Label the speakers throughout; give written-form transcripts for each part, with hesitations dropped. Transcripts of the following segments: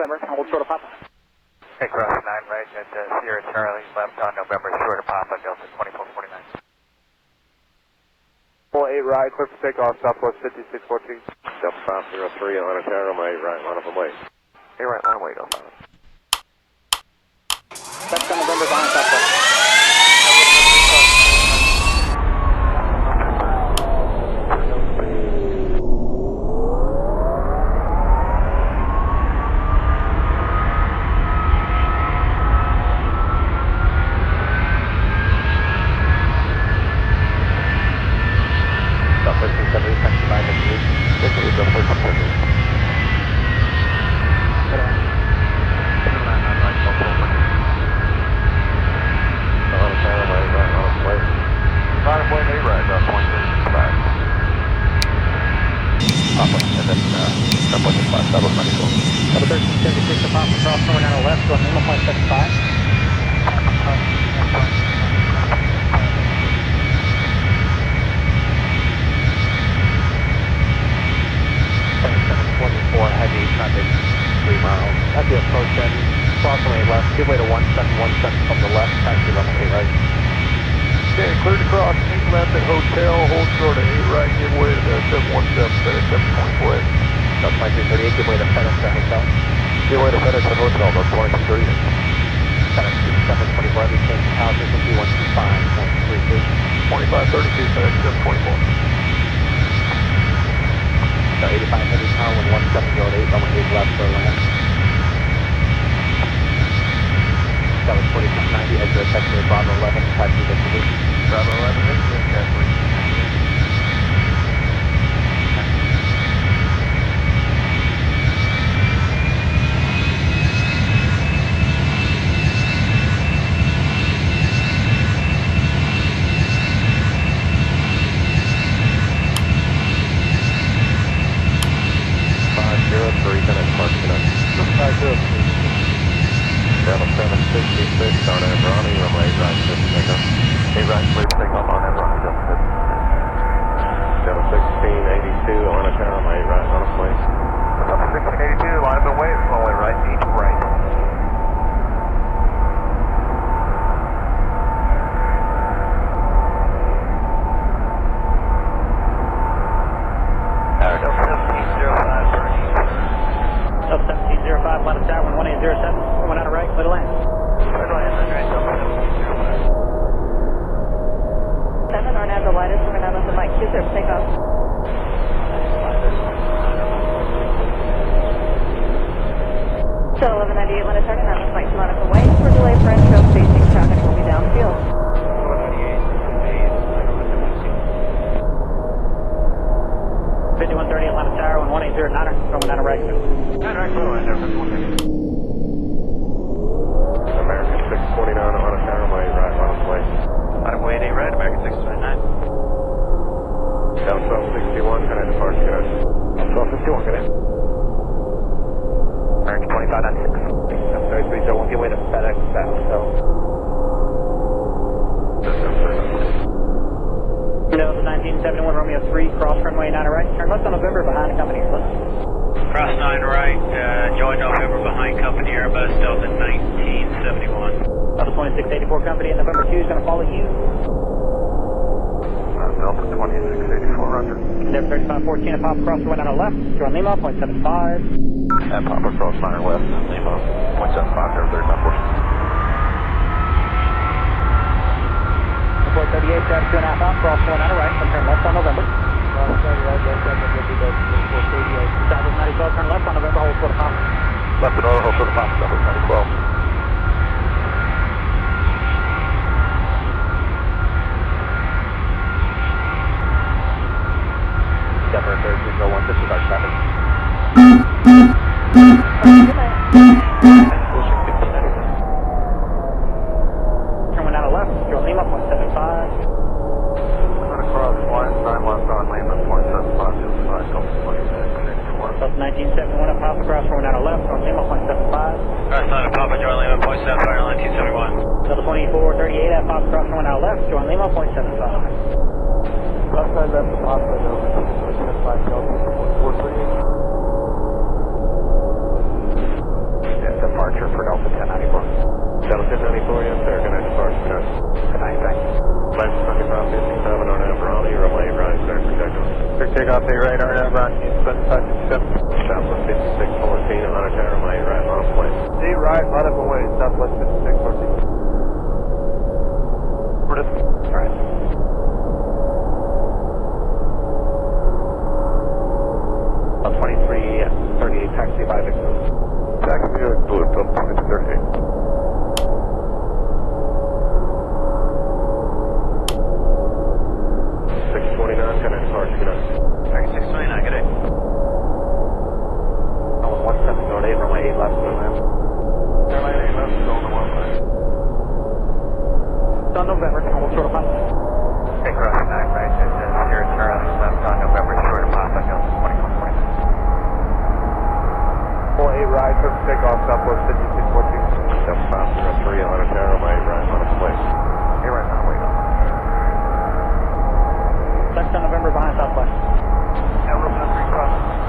Speaker 1: November, hold short of Papa.
Speaker 2: Okay, cross 9 right at Sierra Charlie, left on November, short of Papa, Delta 2449.
Speaker 3: 48 right, clear for takeoff, Southwest 5614.
Speaker 4: Delta 503, Atlanta Tower, runway 8 right, line up and wait.
Speaker 3: 8 right, line wait, Delta 5.
Speaker 1: That's on November behind Southwest.
Speaker 4: Delta 766 on Airline, runway 8 right, clear for takeoff. 8 right, clear for takeoff on Airline, Delta 766. Delta 1682, Atlanta Tower, runway 8 right, line up and wait.
Speaker 2: Delta 1682, line up and wait, runway right, 8 right.
Speaker 1: Atlanta Tower, 1807, coming out of right, clear to land.
Speaker 2: Clear to land, that's right, Delta 1705.
Speaker 5: 7, Orlando Light is coming out of the Mike 20 for takeoff. So 1198 Atlanta Tower, now with Mike 2 line up and wait. For delay for intro, facing traffic will be downfield.
Speaker 1: 5130 Atlanta Tower, 1809er, coming out of right.
Speaker 2: Right, clear to land, Delta 150.
Speaker 4: American 649, Atlanta Tower, runway 8 right, line up and wait.
Speaker 2: Line up wait, 8 right, American 629.
Speaker 4: Delta 1261, connect departure, guys.
Speaker 3: Delta 1251, connect.
Speaker 2: American 2596.
Speaker 3: I'm sorry, 301, give way to FedEx south, so.
Speaker 1: Delta 1971, Romeo 3, cross runway 9 right, turn left on November behind company Airbus.
Speaker 2: Cross 9 right, join November behind company Airbus, Delta 1971.
Speaker 1: Delta 2684 company in November 2 is going to follow you.
Speaker 4: Delta 2684, roger.
Speaker 1: Endeavor 3514 at Papa Cross runway 9 left, join Lima, 0.75.
Speaker 4: At Papa Cross 9 west, Lima, 0.75, 3514.
Speaker 1: 438, traffic 2.5 out, cross 1 out of right, and turn left on November.
Speaker 3: Cross 9 right, left on November, Delta 2438.
Speaker 1: Southwest 9012, turn left on November, hold short of Papa.
Speaker 3: Left and over, hold short of Papa, Southwest 9012. Denver 3301, disregard traffic.
Speaker 5: Good night.
Speaker 1: Turn 1 out of left, join Lima, 0.75.
Speaker 4: Cross 1, 9 left on Lima, 0.75,
Speaker 1: Delta 1971 at Papa Cross runway 9 left, join Lima, 0.75.
Speaker 2: Cross 9 at Papa, join Lima, 0.75, Airline 1971.
Speaker 1: Delta 2438 at Papa Cross runway 9 left, join Lima, 0.75.
Speaker 3: Cross 9 left to Papa, Delta 2675, Delta 438. off A right, RNAV on 7557.
Speaker 4: Southwest 5614 on a tower, my right on plane.
Speaker 3: A right, line up away, Southwest 5614.
Speaker 1: Alright. 2338, taxi by Victor.
Speaker 3: Taxi to Blue, 2338.
Speaker 1: On November, almost short of Papa.
Speaker 2: Okay, crossing 9 right, it says here turn left on November, short of Papa, Delta 2120.
Speaker 3: Full A right, took takeoff, Southwest 5614.
Speaker 4: Step 503 on a tower, my right on a plane.
Speaker 3: A right, on way up.
Speaker 1: Next on November behind Southwest.
Speaker 3: Yeah, we're going to 3 crossing.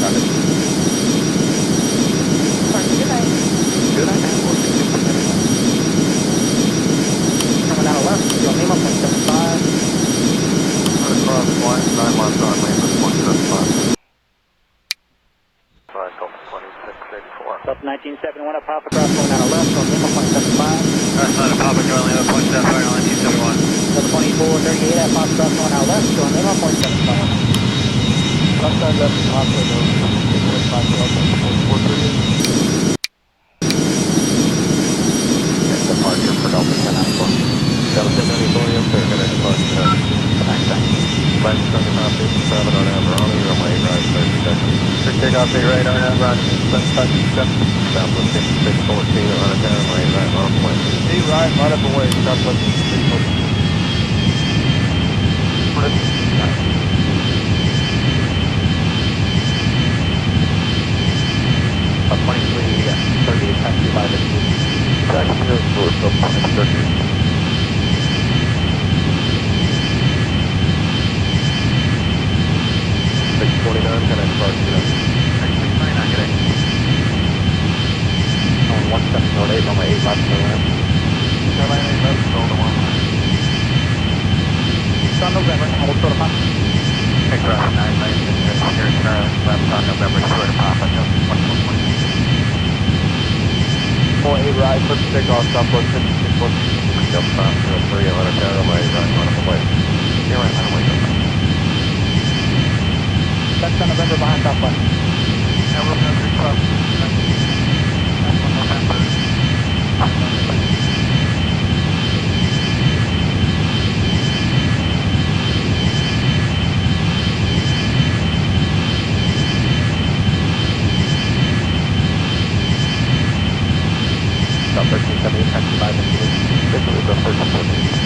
Speaker 3: Roger.
Speaker 5: Pardon, good night.
Speaker 3: Good night, man. We'll see you soon.
Speaker 1: Coming out of left, you'll Lima 0.75.
Speaker 4: Across flight, 9 left on Lima, 0.75. Flight Delta 2684.
Speaker 1: Delta 1971 up Papa Cross going out of left, you'll Lima 0.75.
Speaker 2: Cross line of Papa, join Lima, 0.75, 1971.
Speaker 1: Delta 2438 at Papa Cross going out left, you'll Lima 0.75.
Speaker 3: Left side left, halfway down. 6.5 Delta 4438.
Speaker 4: Yes, departure for Delta 10 Alpha. Delta 10 Alpha, yes sir, gonna depart today. Thanks. Left 7557 on Airline, runway right 30 seconds.
Speaker 3: For takeoff, A right, Airline, 7557.
Speaker 4: Southwest 5614 on a runway right on point.
Speaker 3: A right, line up away, Southwest 5614.
Speaker 4: Up 23, 38, taxi by the taxi is for 2030. 629, can I depart today? 629, get it. On 1708, runway 8 left to the left. Airline 8 left, roll to 1 line.
Speaker 1: It's on November, hold short of Papa.
Speaker 4: Take cross 9 lanes, here is Charlie, left on November, short of Papa, Delta 24.9.
Speaker 3: More A right, first takeoff, Southwest 5614.
Speaker 4: Delta 503, on a runway right on the way. You're right, on the way, Delta.
Speaker 1: That's on November behind Southwest.
Speaker 4: Yeah, we're going to recross. That's on November. Delta 1378, taxi by the officially Delta 1378.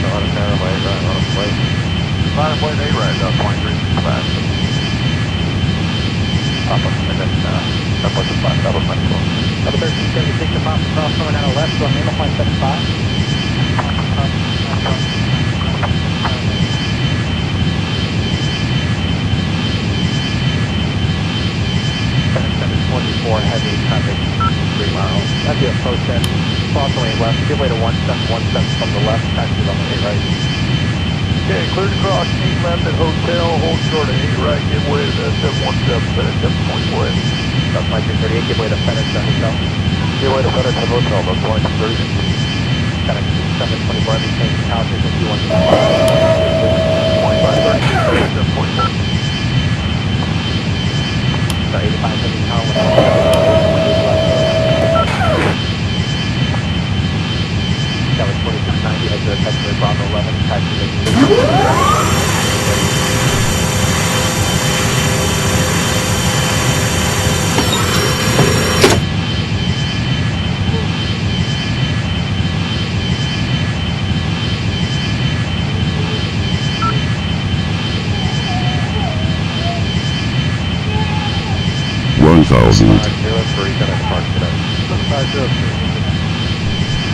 Speaker 4: On a runway right on a plate. 5.8 right, 0.36 fast. Papa, and then up with the flat, that was my fault.
Speaker 1: Delta 1376 up Papa Cross going out of left, you'll Lima 0.75.
Speaker 4: Heavy traffic, 3 miles.
Speaker 3: That'd be approach then. Cross lane left, give way to 1 from the left, taxi on the A right. Okay, clear to cross, 8 left at hotel, hold short at A right, give way to 717, FedEx 724.
Speaker 4: That's my 238, give way to FedEx at hotel.
Speaker 3: Give way to FedEx at hotel, that's line 30.
Speaker 4: FedEx 724, every change in tower frequency 1.
Speaker 3: 2532, FedEx 724.
Speaker 4: So 85 heavy tower with that was 2690, exit Texas Bravo 11, taxi to
Speaker 6: 1000.
Speaker 4: 503, gonna depart today.
Speaker 3: 503.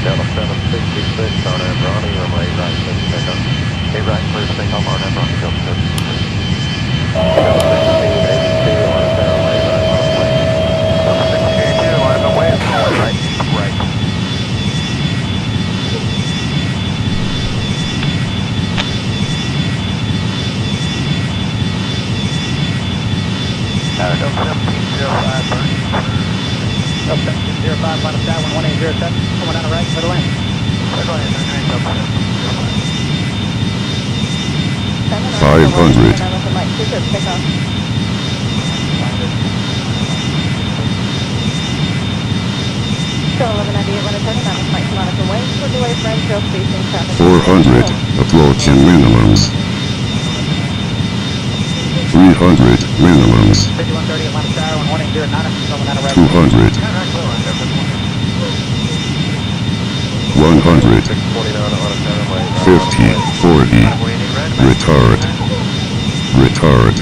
Speaker 4: Delta 766 on Airline, runway right, clear to take off. A right, clear to take off on Airline, Delta 766. Delta 1682 on runway right on way. Delta 1682 on the way, it's going right, right. Delta 1705, burning.
Speaker 1: Delta 1705, line of that 1807, coming out of right, middle lane.
Speaker 4: Right lane, Delta 1705.
Speaker 6: 500.
Speaker 5: Still 1198, when it's turning on, flight to Monaco Way, for delay friend, show facing traffic.
Speaker 6: 400. Approaching minimums. 300. Minimums.
Speaker 1: 5130 at line of tower 1809, coming out of right.
Speaker 6: 200. 100. 50. 40. Retard. Retard.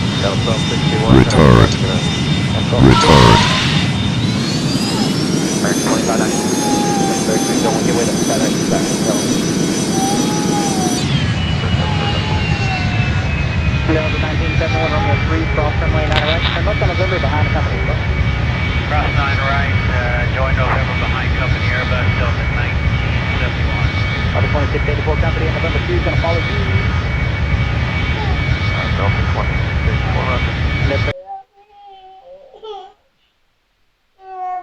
Speaker 6: Retard. Retard.
Speaker 4: American 2590. Don't give way to FedEx back hotel.
Speaker 1: Delta 1971 Romeo 3, cross runway 9 right. Turn left on November behind the company Airbus.
Speaker 2: Cross 9 right, join November behind company Airbus, Delta 1971.
Speaker 1: Delta 2684 company in November 2 is going to follow you.
Speaker 3: Delta 2684, roger.
Speaker 1: Left